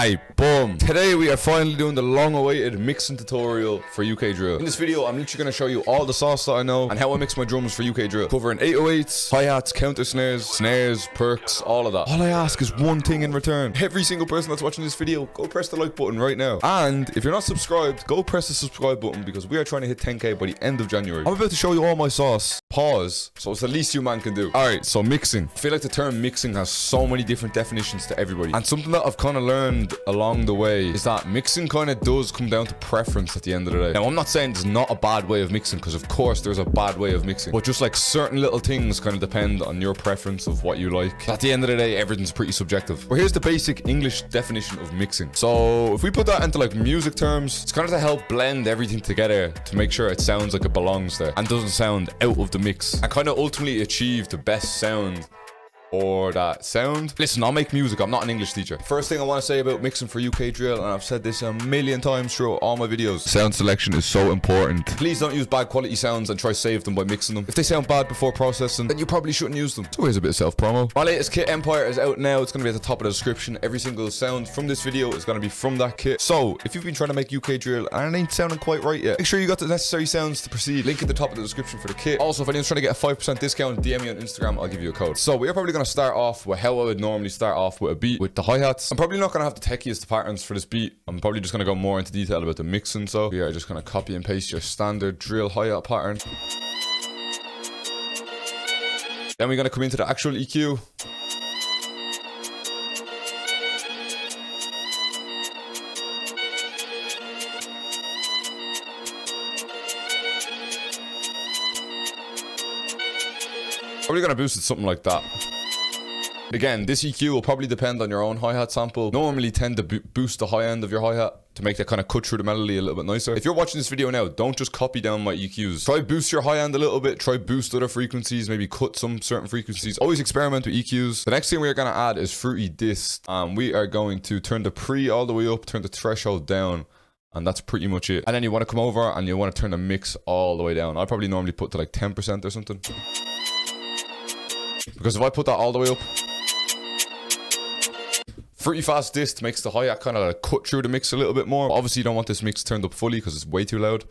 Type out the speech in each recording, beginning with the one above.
Alright, boom. Today we are finally doing the long-awaited mixing tutorial for UK drill. In this video, I'm literally going to show you all the sauce that I know and how I mix my drums for UK drill. Covering 808s, hi-hats, counter snares, percs, all of that. All I ask is one thing in return. Every single person that's watching this video, go press the like button right now. And if you're not subscribed, go press the subscribe button because we are trying to hit 10k by the end of January. I'm about to show you all my sauce. Pause. So it's the least you man can do. Alright, so mixing. I feel like the term mixing has so many different definitions to everybody. And something that I've kind of learned along the way is that mixing kind of does come down to preference at the end of the day. Now, I'm not saying there's not a bad way of mixing, because of course there's a bad way of mixing. But just like certain little things kind of depend on your preference of what you like. At the end of the day, everything's pretty subjective. But here's the basic English definition of mixing. So if we put that into like music terms, it's kind of to help blend everything together to make sure it sounds like it belongs there and doesn't sound out of the mix, and kind of ultimately achieve the best sound or that sound. Listen, I'll make music. I'm not an English teacher. First thing I want to say about mixing for UK drill, and I've said this a million times through all my videos, sound selection is so important. Please don't use bad quality sounds and try save them by mixing them. If they sound bad before processing, then you probably shouldn't use them. So here's a bit of self-promo. My latest kit, Empire, is out now. It's going to be at the top of the description. Every single sound from this video is going to be from that kit. So if you've been trying to make UK drill and it ain't sounding quite right yet, make sure you got the necessary sounds to proceed. Link at the top of the description for the kit. Also, if anyone's trying to get a 5% discount, DM me on Instagram. I'll give you a code. So we are probably going to start off with how I would normally start off with a beat with the hi-hats. I'm probably not going to have the techiest patterns for this beat. I'm probably just going to go more into detail about the mixing. So we are just going to copy and paste your standard drill hi-hat pattern. Then we're going to come into the actual EQ. Probably going to boost it something like that. Again, this EQ will probably depend on your own hi-hat sample. Normally tend to boost the high end of your hi-hat to make that kind of cut through the melody a little bit nicer. If you're watching this video now, don't just copy down my EQs. Try boost your high end a little bit. Try boost other frequencies. Maybe cut some certain frequencies. Always experiment with EQs. The next thing we're going to add is fruity dist. We are going to turn the pre all the way up, turn the threshold down. And that's pretty much it. And then you want to come over and you want to turn the mix all the way down. I probably normally put to like 10% or something. Because if I put that all the way up, fruity fast dist makes the hi-hat kind of like cut through the mix a little bit more. But obviously you don't want this mix turned up fully because it's way too loud.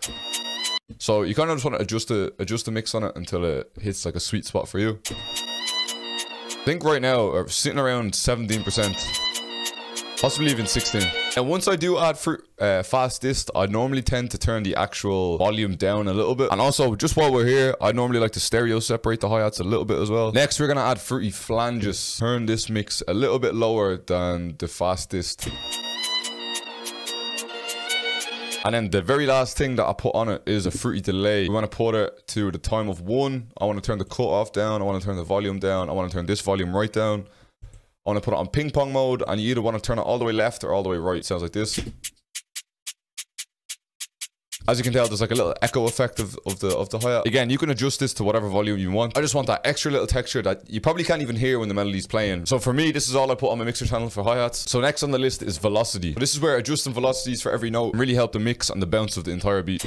So you kind of just want to adjust the mix on it until it hits like a sweet spot for you. I think right now we're sitting around 17%. Possibly even 16. And once I do add fast dist, I normally tend to turn the actual volume down a little bit. And also, just while we're here, I normally like to stereo separate the hi-hats a little bit as well. Next, we're going to add fruity flanges. Turn this mix a little bit lower than the fast dist. And then the very last thing that I put on it is a fruity delay. We want to put it to the time of 1. I want to turn the cutoff down. I want to turn the volume down. I want to turn this volume right down. I want to put it on ping pong mode, and you either want to turn it all the way left or all the way right. It sounds like this. As you can tell, there's like a little echo effect of the hi-hat. Again, you can adjust this to whatever volume you want. I just want that extra little texture that you probably can't even hear when the melody's playing. So for me, this is all I put on my mixer channel for hi-hats. So next on the list is velocity. This is where adjusting velocities for every note really help the mix and the bounce of the entire beat.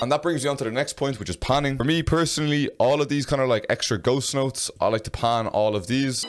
And that brings me on to the next point, which is panning. For me personally, all of these kind of like extra ghost notes, I like to pan all of these.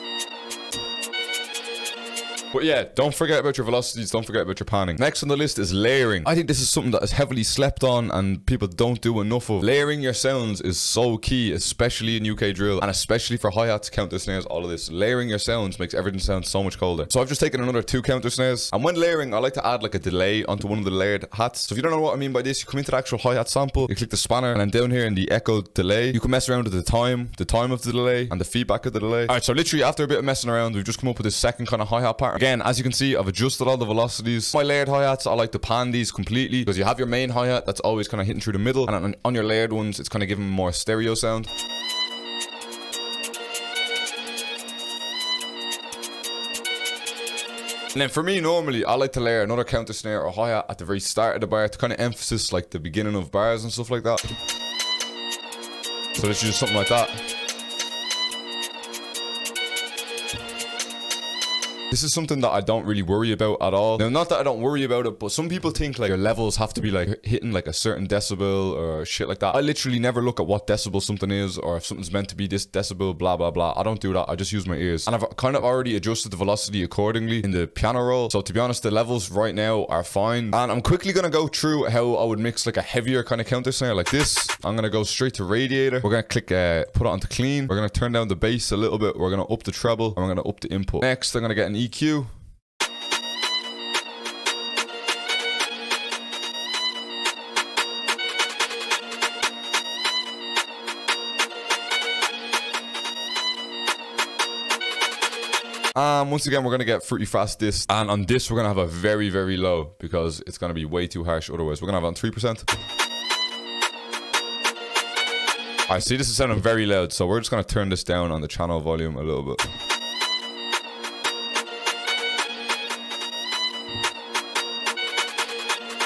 But yeah, don't forget about your velocities, don't forget about your panning. Next on the list is layering. I think this is something that is heavily slept on and people don't do enough of. Layering your sounds is so key, especially in UK drill and especially for hi-hats, counter snares, all of this. Layering your sounds makes everything sound so much colder. So I've just taken another 2 counter snares, and when layering, I like to add like a delay onto one of the layered hats. So if you don't know what I mean by this, you come into the actual hi-hat sample, you click the spanner, and then down here in the echo delay, you can mess around with the time of the delay and the feedback of the delay. Alright, so literally after a bit of messing around, we've just come up with this second kind of hi-hat pattern. Again, as you can see, I've adjusted all the velocities. My layered hi-hats, I like to pan these completely because you have your main hi-hat that's always kind of hitting through the middle, and on your layered ones, it's kind of giving more stereo sound. And then for me, normally, I like to layer another counter snare or hi-hat at the very start of the bar to kind of emphasize like the beginning of bars and stuff like that. So let's do something like that. This is something that I don't really worry about at all. Now, not that I don't worry about it, but some people think like your levels have to be like hitting like a certain decibel or shit like that. I literally never look at what decibel something is, or if something's meant to be this decibel, blah, blah, blah. I don't do that. I just use my ears. And I've kind of already adjusted the velocity accordingly in the piano roll. So to be honest, the levels right now are fine. And I'm quickly going to go through how I would mix like a heavier kind of counter snare like this. I'm going to go straight to radiator. We're going to click put it onto clean. We're going to turn down the bass a little bit. We're going to up the treble, and we're going to up the input. Next, I'm going to get an EQ. Once again, we're going to get pretty fast this. And on this, we're going to have a very, very low because it's going to be way too harsh otherwise. We're going to have it on 3%. Alright, see, this is sounding very loud. So we're just going to turn this down on the channel volume a little bit.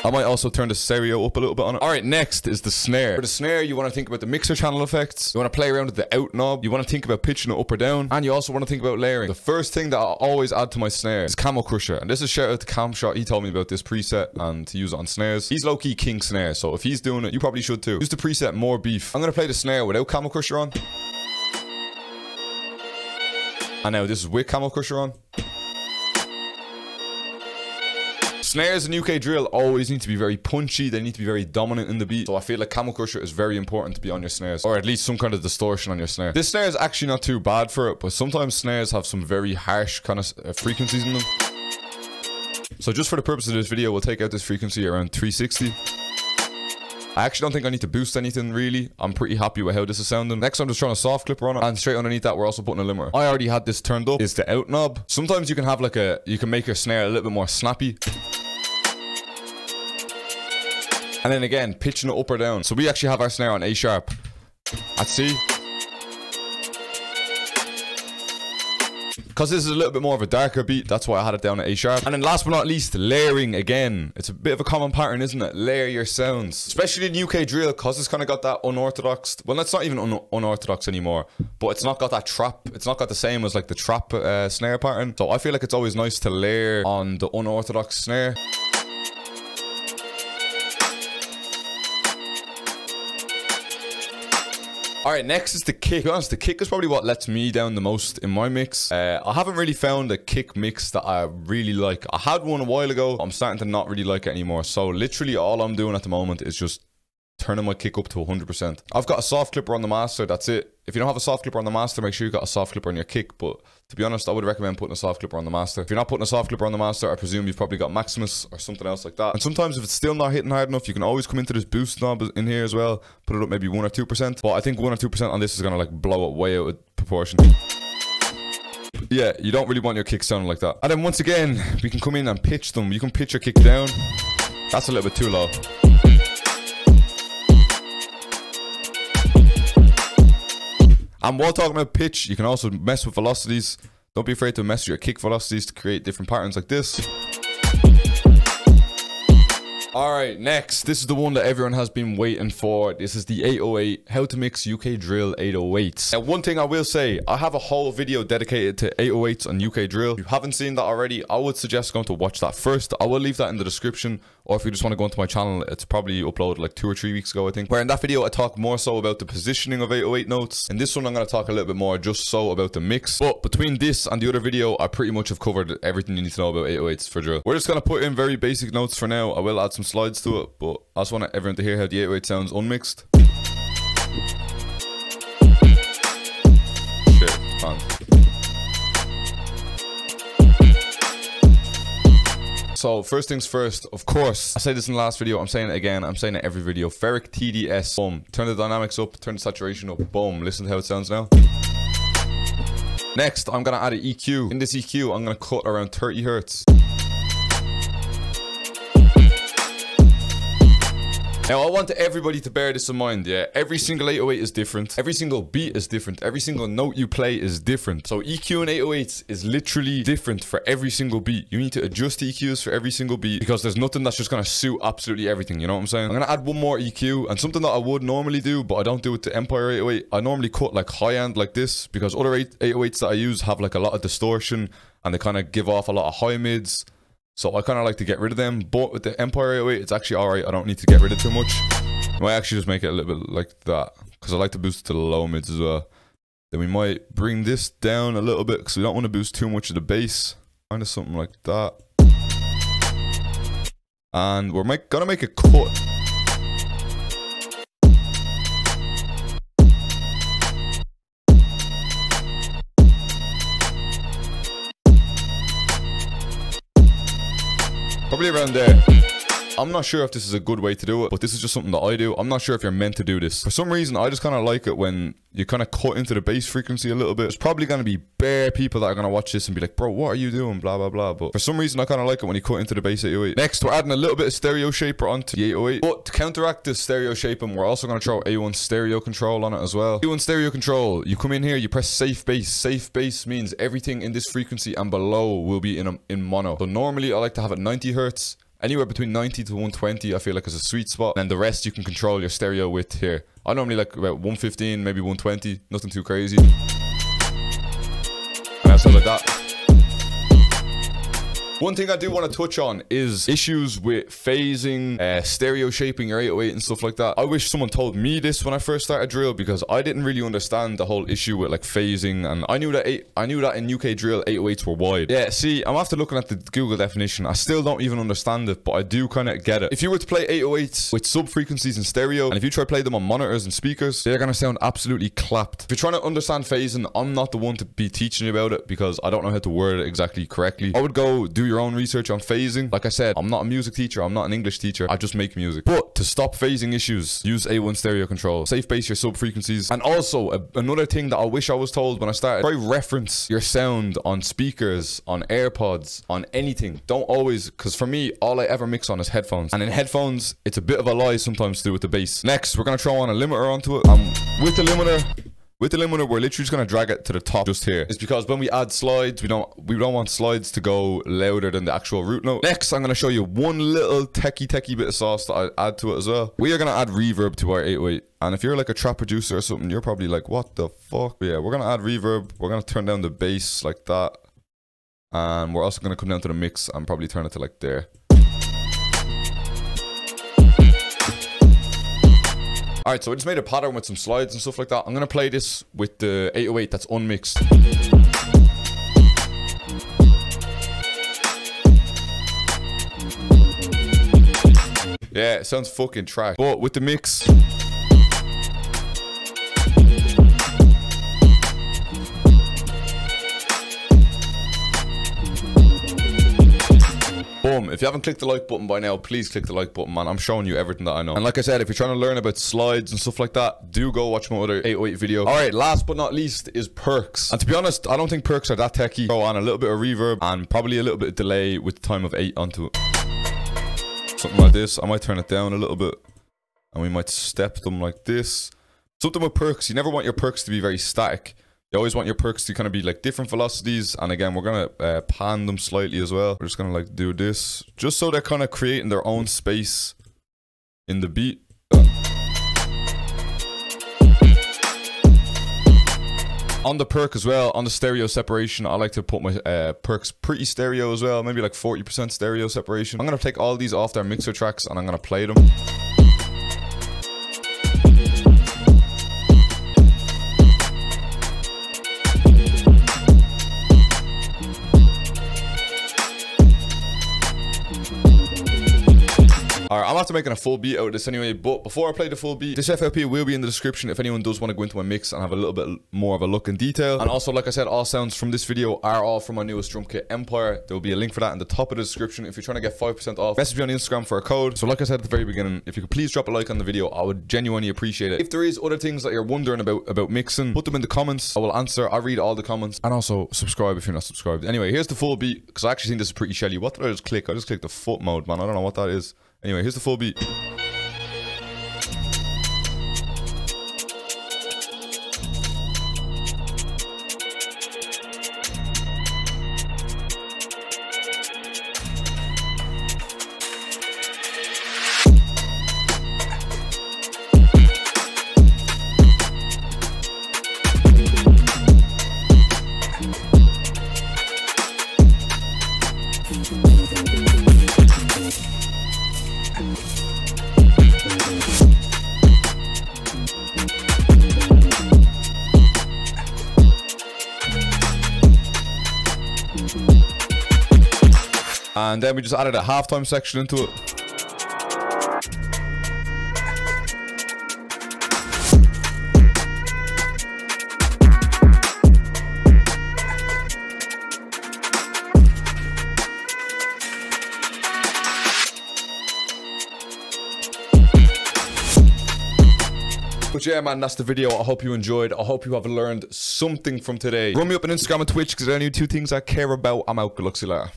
I might also turn the stereo up a little bit on it. Alright, next is the snare. For the snare, you want to think about the mixer channel effects. You want to play around with the out knob. You want to think about pitching it up or down. And you also want to think about layering. The first thing that I always add to my snare is Camel Crusher. And this is shout out to Camshot. He told me about this preset and to use it on snares. He's low-key king snare. So if he's doing it, you probably should too. Use the preset More Beef. I'm going to play the snare without Camel Crusher on. And now this is with Camel Crusher on. Snares in UK drill always need to be very punchy. They need to be very dominant in the beat. So I feel like Camel Crusher is very important to be on your snares, or at least some kind of distortion on your snare. This snare is actually not too bad for it, but sometimes snares have some very harsh kind of frequencies in them. So just for the purpose of this video, we'll take out this frequency around 360. I actually don't think I need to boost anything really. I'm pretty happy with how this is sounding. Next, I'm just trying a soft clipper on it, and straight underneath that, we're also putting a limiter. I already had this turned up. It's the out knob. Sometimes you can have like you can make your snare a little bit more snappy. And then again, pitching it up or down. So we actually have our snare on A sharp at C. Because this is a little bit more of a darker beat, that's why I had it down at A sharp. And then last but not least, layering again. It's a bit of a common pattern, isn't it? Layer your sounds. Especially in UK drill, because it's kind of got that unorthodox... Well, it's not even unorthodox anymore, but it's not got that trap. It's not got the same as like the trap snare pattern. So I feel like it's always nice to layer on the unorthodox snare. Alright, next is the kick. To be honest, the kick is probably what lets me down the most in my mix. I haven't really found a kick mix that I really like. I had one a while ago. I'm starting to not really like it anymore. So literally all I'm doing at the moment is just turning my kick up to 100%. I've got a soft clipper on the master, that's it. If you don't have a soft clipper on the master, make sure you got a soft clipper on your kick. But to be honest, I would recommend putting a soft clipper on the master. If you're not putting a soft clipper on the master, I presume you've probably got Maximus or something else like that. And sometimes if it's still not hitting hard enough, you can always come into this boost knob in here as well. Put it up maybe 1 or 2%. But I think 1 or 2% on this is going to like blow it way out of proportion. Yeah, you don't really want your kicks sounding like that. And then once again, we can come in and pitch them. You can pitch your kick down. That's a little bit too low. And while talking about pitch, you can also mess with velocities. Don't be afraid to mess with your kick velocities to create different patterns like this. Alright, next. This is the one that everyone has been waiting for. This is the 808, how to mix UK drill 808s. Now, one thing I will say, I have a whole video dedicated to 808s on UK drill. If you haven't seen that already, I would suggest going to watch that first. I will leave that in the description. Or if you just want to go into my channel, it's probably uploaded like 2 or 3 weeks ago, I think. Where in that video, I talk more so about the positioning of 808 notes. In this one, I'm going to talk a little bit more just so about the mix. But between this and the other video, I pretty much have covered everything you need to know about 808s for drill. We're just going to put in very basic notes for now. I will add some slides to it, but I just want everyone to hear how the 808 sounds unmixed. Shit, man. So first things first, of course, I said this in the last video, I'm saying it again, I'm saying it every video. Ferric TDS, boom. Turn the dynamics up, turn the saturation up, boom. Listen to how it sounds now. Next, I'm gonna add an EQ. In this EQ, I'm gonna cut around 30 hertz. Now, I want everybody to bear this in mind, yeah? Every single 808 is different. Every single beat is different. Every single note you play is different. So EQ in 808s is literally different for every single beat. You need to adjust EQs for every single beat because there's nothing that's just gonna suit absolutely everything, you know what I'm saying? I'm gonna add one more EQ, and something that I would normally do, but I don't do it to Empire 808. I normally cut like high end like this because other 808s that I use have like a lot of distortion and they kind of give off a lot of high mids. So I kind of like to get rid of them, but with the Empire 808, it's actually alright. I don't need to get rid of too much. I might actually just make it a little bit like that because I like to boost to the low mids as well. Then we might bring this down a little bit because we don't want to boost too much of the bass. Kind of something like that. And we're gonna make a cut. Probably around there. I'm not sure if this is a good way to do it, but this is just something that I do. I'm not sure if you're meant to do this. For some reason, I just kind of like it when you kind of cut into the bass frequency a little bit. There's probably going to be bare people that are going to watch this and be like, bro, what are you doing? Blah, blah, blah. But for some reason, I kind of like it when you cut into the bass 808. Next, we're adding a little bit of stereo shaper onto the 808. But to counteract this stereo shaping, we're also going to throw A1 stereo control on it as well. A1 stereo control, you come in here, you press safe bass. Safe bass means everything in this frequency and below will be in mono. So normally, I like to have it 90 hertz. Anywhere between 90 to 120 I feel like is a sweet spot. And the rest you can control your stereo width here. I normally like about 115, maybe 120. Nothing too crazy. And that's like that. One thing I do want to touch on is issues with phasing, stereo shaping your 808 and stuff like that. I wish someone told me this when I first started drill because I didn't really understand the whole issue with like phasing, and I knew that in UK drill 808s were wide. Yeah, see, I'm after looking at the Google definition. I still don't even understand it, but I do kind of get it. If you were to play 808s with sub frequencies in stereo, and if you try to play them on monitors and speakers, they're gonna sound absolutely clapped. If you're trying to understand phasing, I'm not the one to be teaching you about it because I don't know how to word it exactly correctly. I would go do your own research on phasing. Like I said, I'm not a music teacher, I'm not an English teacher, I just make music. But to stop phasing issues, use A1 stereo control, safe bass your sub frequencies. And also another thing that I wish I was told when I started, try reference your sound on speakers, on AirPods, on anything. Don't always, because for me all I ever mix on is headphones, and in headphones it's a bit of a lie sometimes to do with the bass. Next, we're gonna throw on a limiter onto it. With the limiter, we're literally just gonna drag it to the top just here. It's because when we add slides, we don't want slides to go louder than the actual root note. Next, I'm gonna show you one little techie bit of sauce that I add to it as well. We are gonna add reverb to our 808. And if you're like a trap producer or something, you're probably like, what the fuck? But yeah, we're gonna add reverb. We're gonna turn down the bass like that. And we're also gonna come down to the mix and probably turn it to like there. Alright, so I just made a pattern with some slides and stuff like that. I'm going to play this with the 808 that's unmixed. Yeah, it sounds fucking trash. But with the mix... Boom. If you haven't clicked the like button by now, please click the like button, man. I'm showing you everything that I know. And like I said, if you're trying to learn about slides and stuff like that, do go watch my other 808 video. Alright, last but not least is percs. And to be honest, I don't think percs are that techie. Throw on a little bit of reverb and probably a little bit of delay with the time of 8 onto it. Something like this. I might turn it down a little bit. And we might step them like this. Something with percs, you never want your percs to be very static. You always want your percs to kind of be like different velocities. And again, we're going to pan them slightly as well. We're just going to like do this. Just so they're kind of creating their own space in the beat. On the perc as well, on the stereo separation, I like to put my percs pretty stereo as well. Maybe like 40% stereo separation. I'm going to take all these off their mixer tracks and I'm going to play them. Alright, I'm after making a full beat out of this anyway, but before I play the full beat, this FLP will be in the description if anyone does want to go into my mix and have a little bit more of a look in detail. And also, like I said, all sounds from this video are all from my newest drum kit, Empire. There will be a link for that in the top of the description. If you're trying to get 5% off, message me on Instagram for a code. So like I said at the very beginning, if you could please drop a like on the video, I would genuinely appreciate it. If there is other things that you're wondering about mixing, put them in the comments. I will answer. I read all the comments. And also, subscribe if you're not subscribed. Anyway, here's the full beat, because I actually think this is pretty shelly. What did I just click? I just clicked the foot mode, man. I don't know what that is. Anyway, here's the full beat. And then we just added a halftime section into it. But yeah, man, that's the video. I hope you enjoyed. I hope you have learned something from today. Run me up on Instagram and Twitch because they're the only two things I care about. I'm out. Good luck, see you later.